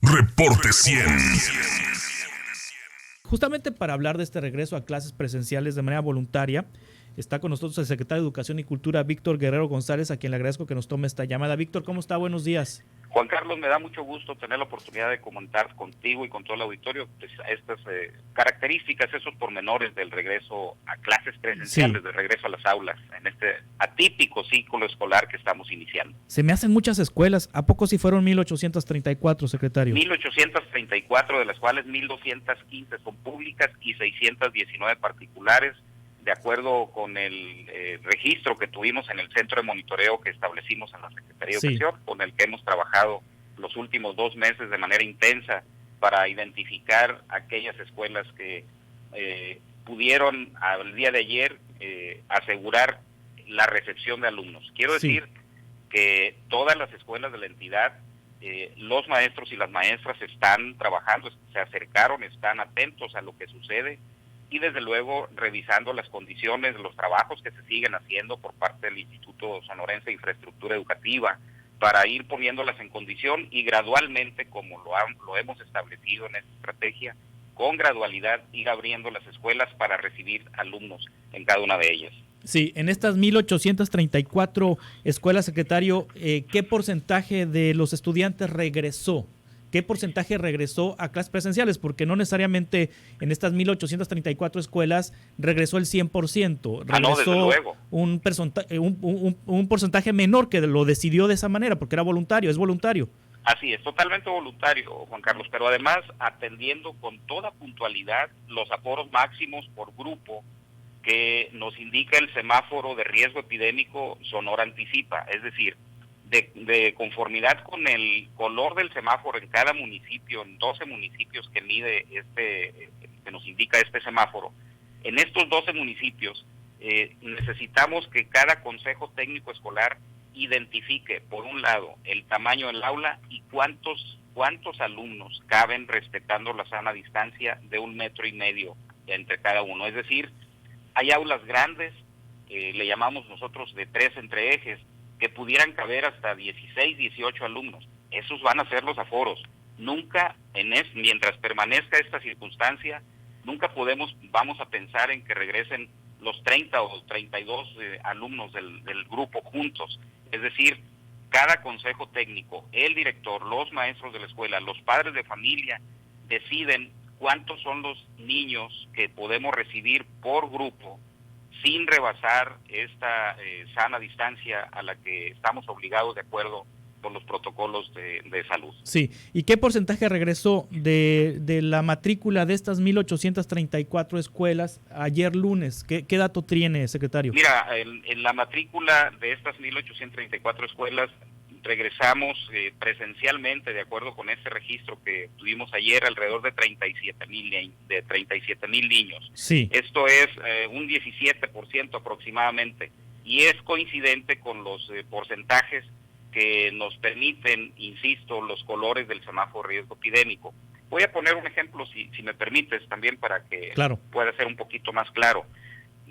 Reporte 100. Justamente para hablar de este regreso a clases presenciales de manera voluntaria, está con nosotros el secretario de Educación y Cultura, Víctor Guerrero González, a quien le agradezco que nos tome esta llamada. Víctor, ¿cómo está? Buenos días. Juan Carlos, me da mucho gusto tener la oportunidad de comentar contigo y con todo el auditorio estas características, esos pormenores del regreso a clases presenciales, de regreso a las aulas, en este atípico ciclo escolar que estamos iniciando. Se me hacen muchas escuelas. ¿A poco si fueron 1,834, secretario? 1,834, de las cuales 1,215 son públicas y 619 particulares, de acuerdo con el registro que tuvimos en el centro de monitoreo que establecimos en la Secretaría de Educación, con el que hemos trabajado los últimos 2 meses de manera intensa para identificar aquellas escuelas que pudieron al día de ayer asegurar la recepción de alumnos. Quiero decir que todas las escuelas de la entidad, los maestros y las maestras están trabajando, se acercaron, están atentos a lo que sucede, y desde luego revisando las condiciones, los trabajos que se siguen haciendo por parte del Instituto Sonorense de Infraestructura Educativa para ir poniéndolas en condición y gradualmente, como lo hemos establecido en esta estrategia, con gradualidad ir abriendo las escuelas para recibir alumnos en cada una de ellas. Sí, en estas 1,834 escuelas, secretario, ¿qué porcentaje de los estudiantes regresó? ¿Qué porcentaje regresó a clases presenciales? Porque no necesariamente en estas 1,834 escuelas regresó el 100%. Regresó desde luego. un porcentaje menor que lo decidió de esa manera, porque era voluntario, es voluntario. Así es, totalmente voluntario, Juan Carlos, pero además atendiendo con toda puntualidad los aforos máximos por grupo que nos indica el semáforo de riesgo epidémico Sonora Anticipa, es decir, de conformidad con el color del semáforo en cada municipio, en 12 municipios que mide que nos indica este semáforo. En estos 12 municipios necesitamos que cada consejo técnico escolar identifique, por un lado, el tamaño del aula y cuántos alumnos caben respetando la sana distancia de 1,5 metros entre cada uno. Es decir, hay aulas grandes, le llamamos nosotros de 3 entre ejes, que pudieran caber hasta 16, 18 alumnos. Esos van a ser los aforos. Nunca, mientras permanezca esta circunstancia, nunca vamos a pensar en que regresen los 30 o 32 alumnos del grupo juntos. Es decir, cada consejo técnico, el director, los maestros de la escuela, los padres de familia, deciden cuántos son los niños que podemos recibir por grupo sin rebasar esta sana distancia a la que estamos obligados de acuerdo con los protocolos de salud. Sí, ¿y qué porcentaje regresó de la matrícula de estas 1,834 escuelas ayer lunes? ¿Qué dato tiene, secretario? Mira, en la matrícula de estas 1,834 escuelas regresamos presencialmente, de acuerdo con ese registro que tuvimos ayer, alrededor de 37,000 niños. Sí. Esto es un 17% aproximadamente, y es coincidente con los porcentajes que nos permiten, insisto, los colores del semáforo riesgo epidémico. Voy a poner un ejemplo, si me permites, también para que pueda ser un poquito más claro.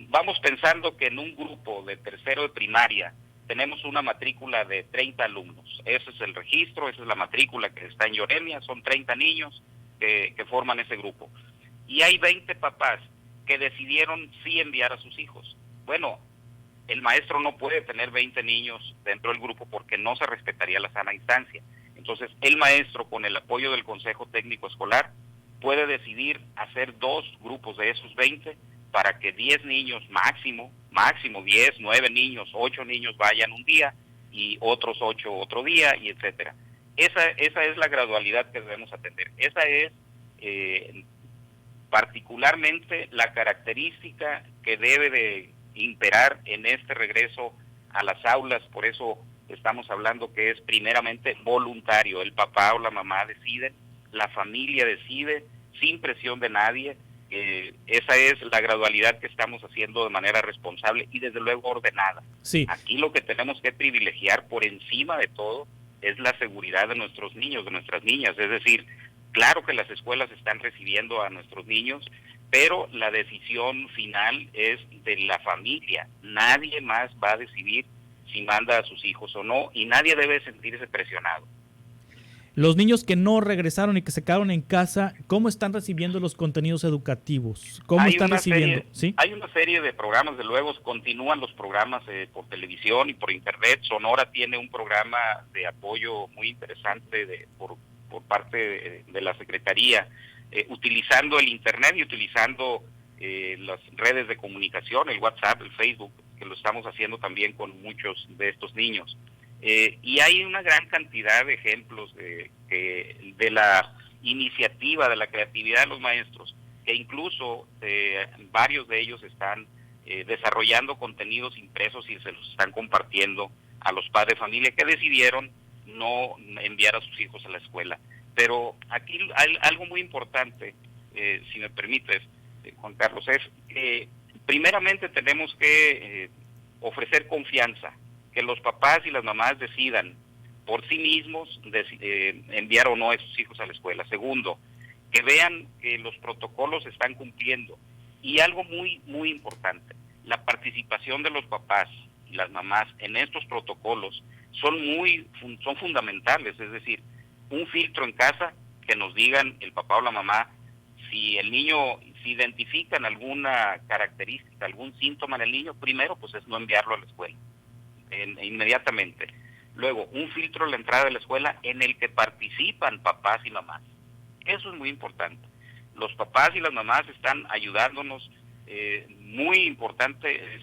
Vamos pensando que en un grupo de tercero de primaria tenemos una matrícula de 30 alumnos. Ese es el registro, esa es la matrícula que está en Llorenia, son 30 niños que forman ese grupo. Y hay 20 papás que decidieron sí enviar a sus hijos. Bueno, el maestro no puede tener 20 niños dentro del grupo porque no se respetaría la sana distancia. Entonces, el maestro, con el apoyo del Consejo Técnico Escolar, puede decidir hacer 2 grupos de esos 20 para que 10 niños máximo 10, 9 niños, 8 niños vayan un día y otros 8 otro día, y etcétera. Esa es la gradualidad que debemos atender. Esa es particularmente la característica que debe de imperar en este regreso a las aulas. Por eso estamos hablando que es primeramente voluntario. El papá o la mamá deciden, la familia decide, sin presión de nadie. Esa es la gradualidad que estamos haciendo de manera responsable y desde luego ordenada. Sí. Aquí lo que tenemos que privilegiar por encima de todo es la seguridad de nuestros niños, de nuestras niñas. Es decir, claro que las escuelas están recibiendo a nuestros niños, pero la decisión final es de la familia. Nadie más va a decidir si manda a sus hijos o no, y nadie debe sentirse presionado. Los niños que no regresaron y que se quedaron en casa, ¿cómo están recibiendo los contenidos educativos? ¿Cómo están recibiendo? ¿Sí? Hay una serie de programas, de luego continúan los programas por televisión y por internet. Sonora tiene un programa de apoyo muy interesante por parte de la Secretaría, utilizando el internet y utilizando las redes de comunicación, el WhatsApp, el Facebook, que lo estamos haciendo también con muchos de estos niños. Y hay una gran cantidad de ejemplos de la iniciativa, de la creatividad de los maestros, que incluso varios de ellos están desarrollando contenidos impresos y se los están compartiendo a los padres de familia que decidieron no enviar a sus hijos a la escuela. Pero aquí hay algo muy importante, si me permites, Juan Carlos, es que primeramente tenemos que ofrecer confianza, que los papás y las mamás decidan por sí mismos enviar o no a sus hijos a la escuela. Segundo, que vean que los protocolos se están cumpliendo. Y algo muy, muy importante, la participación de los papás y las mamás en estos protocolos son fundamentales. Es decir, un filtro en casa, que nos digan el papá o la mamá si el niño, si identifican alguna característica, algún síntoma en el niño, primero pues es no enviarlo a la escuela inmediatamente. Luego, un filtro en la entrada de la escuela en el que participan papás y mamás. Eso es muy importante. Los papás y las mamás están ayudándonos, muy importante es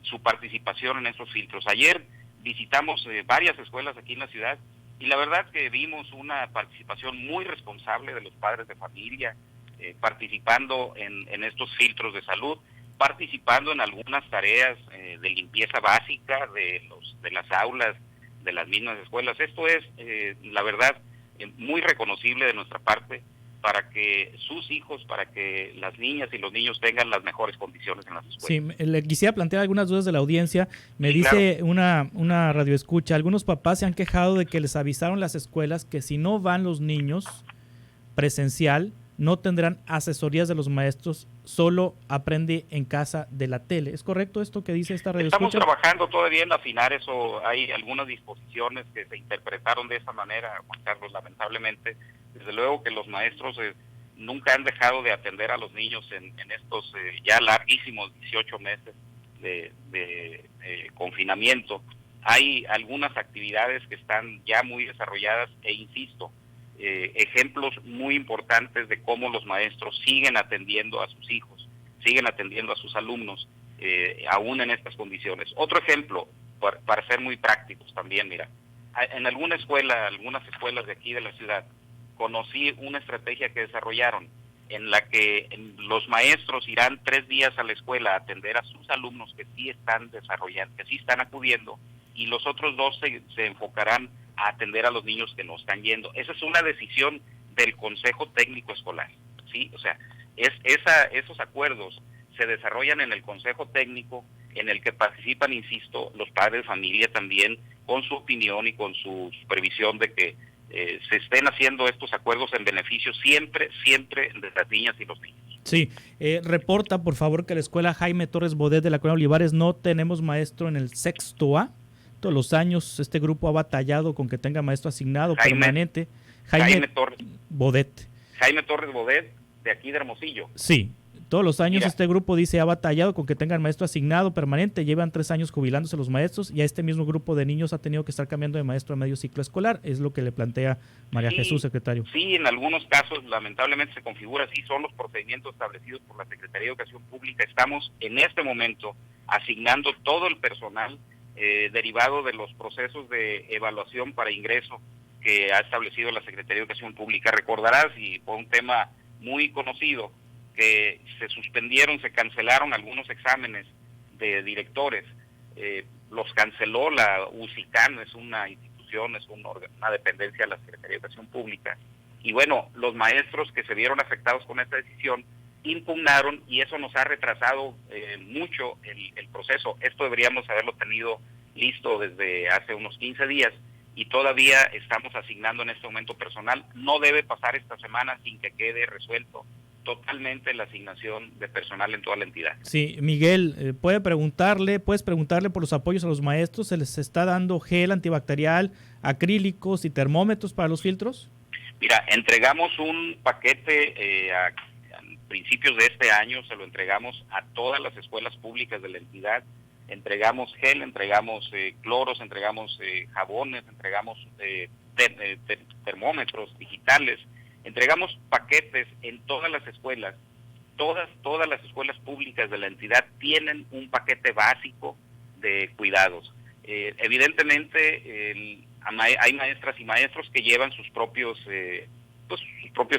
su participación en esos filtros. Ayer visitamos varias escuelas aquí en la ciudad y la verdad que vimos una participación muy responsable de los padres de familia, participando en estos filtros de salud, participando en algunas tareas de limpieza básica de las aulas, de las mismas escuelas. Esto es, la verdad, muy reconocible de nuestra parte para que sus hijos, para que las niñas y los niños tengan las mejores condiciones en las escuelas. Sí, le quisiera plantear algunas dudas de la audiencia. Me Sí, dice claro. una radioescucha, algunos papás se han quejado de que les avisaron las escuelas que si no van los niños presencial, no tendrán asesorías de los maestros, solo aprende en casa de la tele. ¿Es correcto esto que dice esta radioescucha? Estamos trabajando todavía en afinar eso. Hay algunas disposiciones que se interpretaron de esa manera, Juan Carlos, lamentablemente. Desde luego que los maestros nunca han dejado de atender a los niños en estos ya larguísimos 18 meses de confinamiento. Hay algunas actividades que están ya muy desarrolladas e insisto, ejemplos muy importantes de cómo los maestros siguen atendiendo a sus hijos, siguen atendiendo a sus alumnos, aún en estas condiciones. Otro ejemplo, para ser muy prácticos también, mira, en algunas escuelas de aquí de la ciudad, conocí una estrategia que desarrollaron en la que los maestros irán 3 días a la escuela a atender a sus alumnos que sí están desarrollando, que sí están acudiendo, y los otros 2 se enfocarán a atender a los niños que no están yendo. Esa es una decisión del Consejo Técnico Escolar, ¿sí? O sea, esos acuerdos se desarrollan en el Consejo Técnico, en el que participan, insisto, los padres de familia también, con su opinión y con su supervisión de que se estén haciendo estos acuerdos en beneficio siempre de las niñas y los niños. Sí, reporta por favor que la escuela Jaime Torres Bodet de la Colonia Olivares no tenemos maestro en el sexto A. Todos los años este grupo ha batallado con que tenga maestro asignado permanente. Jaime Torres Bodet. Jaime Torres Bodet, de aquí de Hermosillo. Sí, todos los años este grupo dice ha batallado con que tengan maestro asignado permanente. Llevan 3 años jubilándose los maestros y a este mismo grupo de niños ha tenido que estar cambiando de maestro a medio ciclo escolar. Es lo que le plantea María Jesús, secretario. Sí, en algunos casos lamentablemente se configura así, son los procedimientos establecidos por la Secretaría de Educación Pública. Estamos en este momento asignando todo el personal derivado de los procesos de evaluación para ingreso que ha establecido la Secretaría de Educación Pública. Recordarás, y fue un tema muy conocido, que se suspendieron, se cancelaron algunos exámenes de directores. Los canceló la UCICAN, es una institución, es una dependencia de la Secretaría de Educación Pública. Y bueno, los maestros que se vieron afectados con esta decisión impugnaron y eso nos ha retrasado mucho el proceso. Esto deberíamos haberlo tenido listo desde hace unos 15 días y todavía estamos asignando en este momento personal. No debe pasar esta semana sin que quede resuelto totalmente la asignación de personal en toda la entidad. Sí, Miguel, puedes preguntarle por los apoyos a los maestros. ¿Se les está dando gel antibacterial, acrílicos y termómetros para los filtros? Mira, entregamos un paquete a principios de este año, se lo entregamos a todas las escuelas públicas de la entidad. Entregamos gel, entregamos cloros, entregamos jabones, entregamos termómetros digitales, entregamos paquetes en todas las escuelas. Todas las escuelas públicas de la entidad tienen un paquete básico de cuidados. Evidentemente hay maestras y maestros que llevan sus propios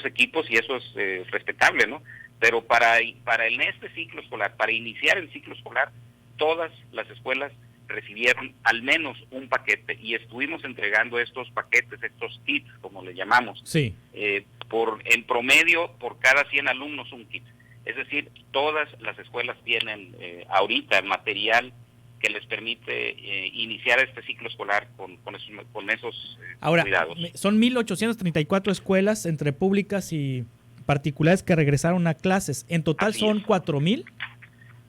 equipos, y eso es respetable, ¿no? Pero para en este ciclo escolar, para iniciar el ciclo escolar, todas las escuelas recibieron al menos un paquete, y estuvimos entregando estos paquetes, estos kits, como le llamamos, sí, en promedio por cada 100 alumnos un kit. Es decir, todas las escuelas tienen ahorita el material que les permite iniciar este ciclo escolar con esos ahora, cuidados. Son 1,834 escuelas entre públicas y particulares que regresaron a clases. ¿En total Así son es. 4,000?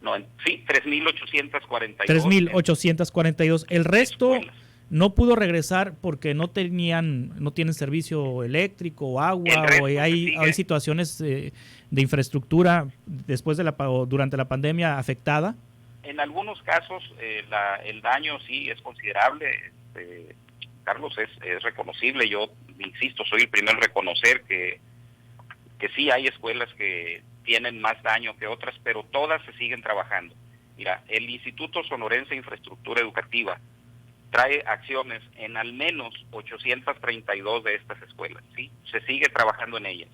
No, sí, 3,842. 3,842. El resto escuelas. no pudo regresar porque no tienen servicio eléctrico o agua, o hay situaciones de infraestructura después de durante la pandemia afectada. En algunos casos el daño sí es considerable, Carlos, es reconocible. Yo insisto, soy el primero en reconocer que sí hay escuelas que tienen más daño que otras, pero todas se siguen trabajando. Mira, el Instituto Sonorense de Infraestructura Educativa trae acciones en al menos 832 de estas escuelas, ¿sí? Se sigue trabajando en ellas.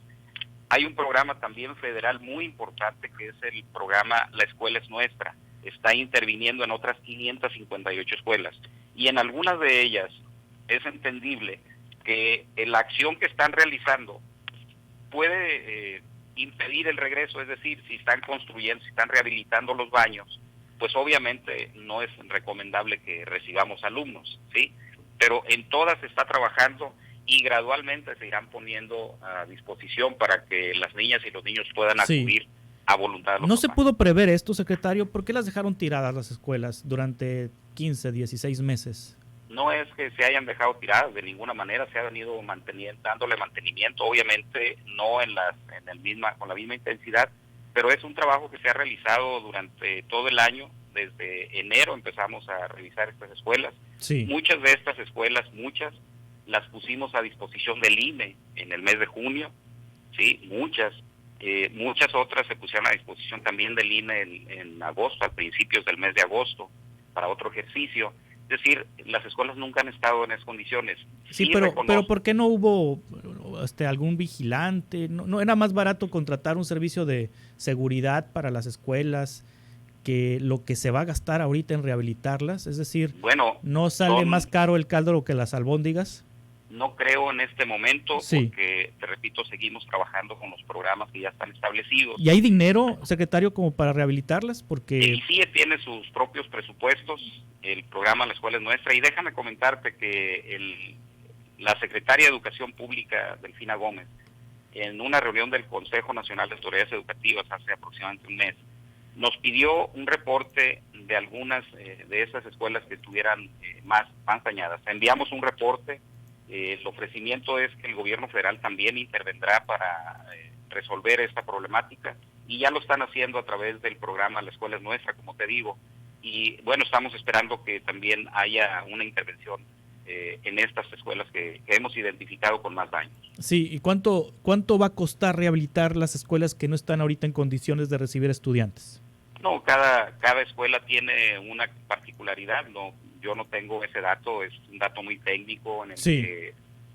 Hay un programa también federal muy importante que es el programa La Escuela es Nuestra. Está interviniendo en otras 558 escuelas, y en algunas de ellas es entendible que la acción que están realizando puede impedir el regreso. Es decir, si están construyendo, si están rehabilitando los baños, pues obviamente no es recomendable que recibamos alumnos, ¿sí? Pero en todas se está trabajando, y gradualmente se irán poniendo a disposición para que las niñas y los niños puedan acudir a voluntad de los ¿No papás. se pudo prever esto, secretario? ¿Por qué las dejaron tiradas las escuelas durante 15, 16 meses? No es que se hayan dejado tiradas, de ninguna manera. Se ha venido dándole mantenimiento, obviamente no con la misma intensidad, pero es un trabajo que se ha realizado durante todo el año. Desde enero empezamos a revisar estas escuelas. Sí. Muchas de estas escuelas, las pusimos a disposición del INE en el mes de junio, sí, muchas otras se pusieron a disposición también del INE en agosto, a principios del mes de agosto, para otro ejercicio. Es decir, las escuelas nunca han estado en esas condiciones. Sí, pero ¿por qué no hubo algún vigilante? ¿No era más barato contratar un servicio de seguridad para las escuelas que lo que se va a gastar ahorita en rehabilitarlas? Es decir, ¿no sale más caro el caldo que las albóndigas? No creo en este momento, porque, te repito, seguimos trabajando con los programas que ya están establecidos. ¿Y hay dinero, secretario, como para rehabilitarlas? Porque el CIE tiene sus propios presupuestos, el programa La Escuela es Nuestra, y déjame comentarte que la secretaria de Educación Pública, Delfina Gómez, en una reunión del Consejo Nacional de Autoridades Educativas hace aproximadamente un mes, nos pidió un reporte de algunas de esas escuelas que estuvieran más dañadas. Enviamos un reporte. El ofrecimiento es que el gobierno federal también intervendrá para resolver esta problemática, y ya lo están haciendo a través del programa La Escuela es Nuestra, como te digo, y bueno, estamos esperando que también haya una intervención en estas escuelas que hemos identificado con más daños. Sí, ¿y cuánto va a costar rehabilitar las escuelas que no están ahorita en condiciones de recibir estudiantes? No, cada escuela tiene una particularidad. Yo no tengo ese dato, es un dato muy técnico en el que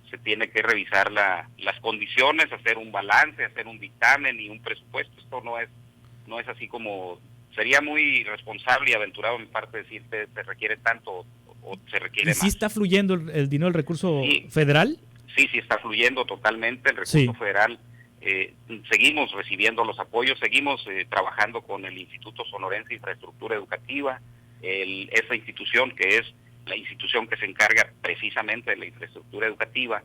se tiene que revisar las condiciones, hacer un balance, hacer un dictamen y un presupuesto. Esto no es así como... Sería muy irresponsable y aventurado en mi parte decirte se requiere tanto o se requiere más. ¿Y sí está fluyendo el dinero, el recurso federal? Sí, está fluyendo totalmente el recurso federal. Seguimos recibiendo los apoyos, seguimos trabajando con el Instituto Sonorense de Infraestructura Educativa, esa institución que es la institución que se encarga precisamente de la infraestructura educativa,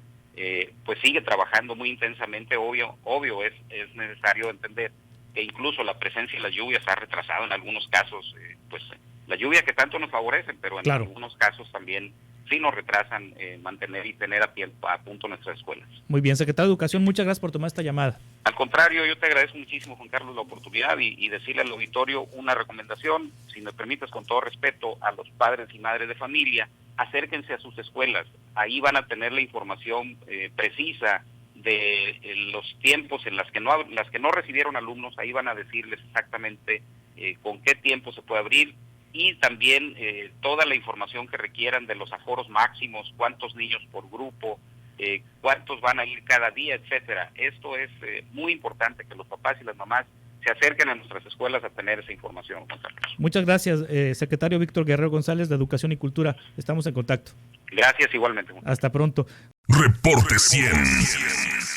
pues sigue trabajando muy intensamente. Obvio es necesario entender que incluso la presencia de las lluvias ha retrasado en algunos casos, pues la lluvia que tanto nos favorecen, pero en algunos casos también sí nos retrasan mantener y tener a punto nuestras escuelas. Muy bien, secretario de Educación, muchas gracias por tomar esta llamada. Al contrario, yo te agradezco muchísimo, Juan Carlos, la oportunidad y decirle al auditorio una recomendación, si me permites, con todo respeto, a los padres y madres de familia, acérquense a sus escuelas, ahí van a tener la información precisa de los tiempos en las que no recibieron alumnos, ahí van a decirles exactamente con qué tiempo se puede abrir, y también toda la información que requieran de los aforos máximos, cuántos niños por grupo, cuántos van a ir cada día, etcétera. Esto es muy importante, que los papás y las mamás se acerquen a nuestras escuelas a tener esa información, Juan Carlos. Muchas gracias, secretario Víctor Guerrero González de Educación y Cultura. Estamos en contacto. Gracias igualmente, Juan Carlos. Hasta pronto. Reporte 100.